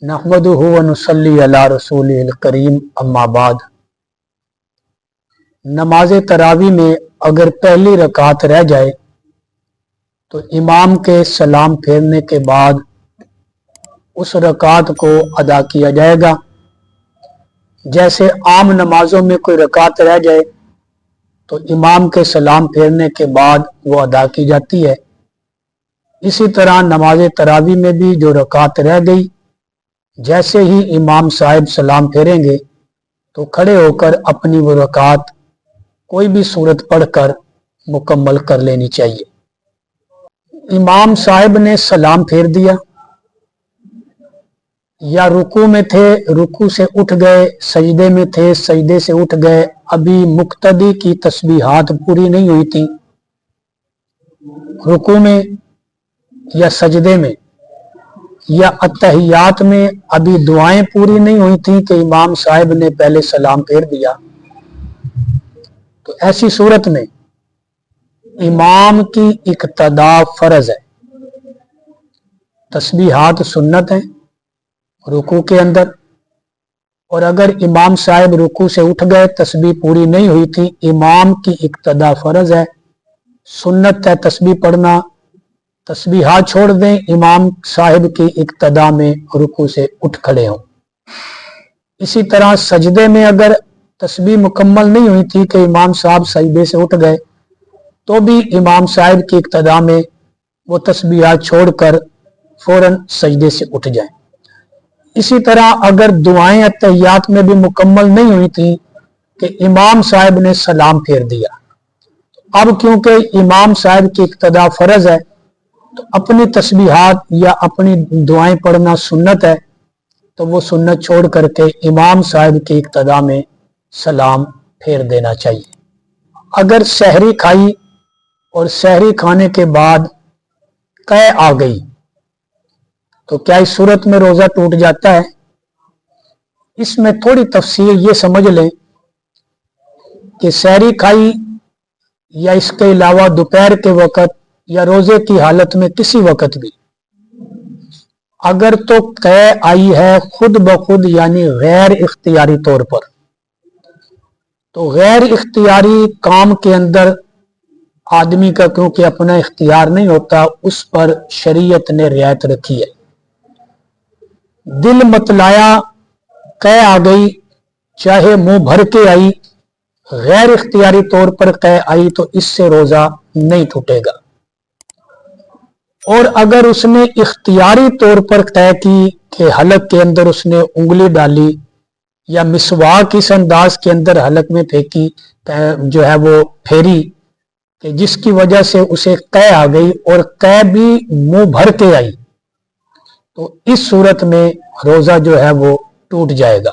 नहमदुहु व नुसल्ली अला रसूलिल करीम, अम्मा बाद। नमाज तरावी में अगर पहली रकात रह जाए तो इमाम के सलाम फेरने के बाद उस रकात को अदा किया जाएगा। जैसे आम नमाजों में कोई रकात रह जाए तो इमाम के सलाम फेरने के बाद वो अदा की जाती है। इसी तरह नमाज तरावी में भी जो रकात रह गई, जैसे ही इमाम साहब सलाम फेरेंगे तो खड़े होकर अपनी वो रकात कोई भी सूरत पढ़कर मुकम्मल कर लेनी चाहिए। इमाम साहब ने सलाम फेर दिया या रुकू में थे, रुकू से उठ गए, सजदे में थे, सजदे से उठ गए, अभी मुक्तदी की तस्बीहात पूरी नहीं हुई थी, रुकू में या सजदे में या अत्तहियात में अभी दुआएं पूरी नहीं हुई थी कि इमाम साहब ने पहले सलाम फेर दिया, तो ऐसी सूरत में इमाम की इक्तदा फर्ज है। तस्बीहात सुन्नत है रुकू के अंदर, और अगर इमाम साहब रुकू से उठ गए, तस्बीह पूरी नहीं हुई थी, इमाम की इक्तदा फर्ज है, सुन्नत है तस्बीह पढ़ना। तस्बीहात छोड़ दें, इमाम साहब की इक्तदा में रुकू से उठ खड़े हों। इसी तरह सजदे में अगर तस्बीह मुकम्मल नहीं हुई थी कि इमाम साहब सजदे से उठ गए, तो भी इमाम साहब की इक्तदा में वो तस्बीहात छोड़कर फौरन सजदे से उठ जाएं। इसी तरह अगर दुआएं अत्तहियात में भी मुकम्मल नहीं हुई थी कि इमाम साहब ने सलाम फेर दिया, अब क्योंकि इमाम साहब की इक्तदा फर्ज है तो अपनी तस्बीहात या अपनी दुआएं पढ़ना सुन्नत है, तो वो सुन्नत छोड़ करके इमाम साहब की इक्तदा में सलाम फेर देना चाहिए। अगर सहरी खाई और सहरी खाने के बाद कै आ गई तो क्या इस सूरत में रोजा टूट जाता है? इसमें थोड़ी तफसीर ये समझ लें कि सहरी खाई या इसके अलावा दोपहर के वक़्त या रोजे की हालत में किसी वक़्त भी अगर तो कै आई है खुद ब खुद यानी गैर इख्तियारी तौर पर, तो गैर इख्तियारी काम के अंदर आदमी का क्योंकि अपना इख्तियार नहीं होता, उस पर शरीयत ने रियायत रखी है। दिल मतलाया कै आ गई, चाहे मुंह भर के आई, गैर इख्तियारी तौर पर कै आई, तो इससे रोजा नहीं टूटेगा। और अगर उसने इख्तियारी तौर पर तय की कि हलक के अंदर उसने उंगली डाली या मिसवाक इस अंदाज के अंदर हलक में फेंकी, जो है वो फेरी, कि जिसकी वजह से उसे कै आ गई और कै भी मुंह भर के आई, तो इस सूरत में रोजा जो है वो टूट जाएगा।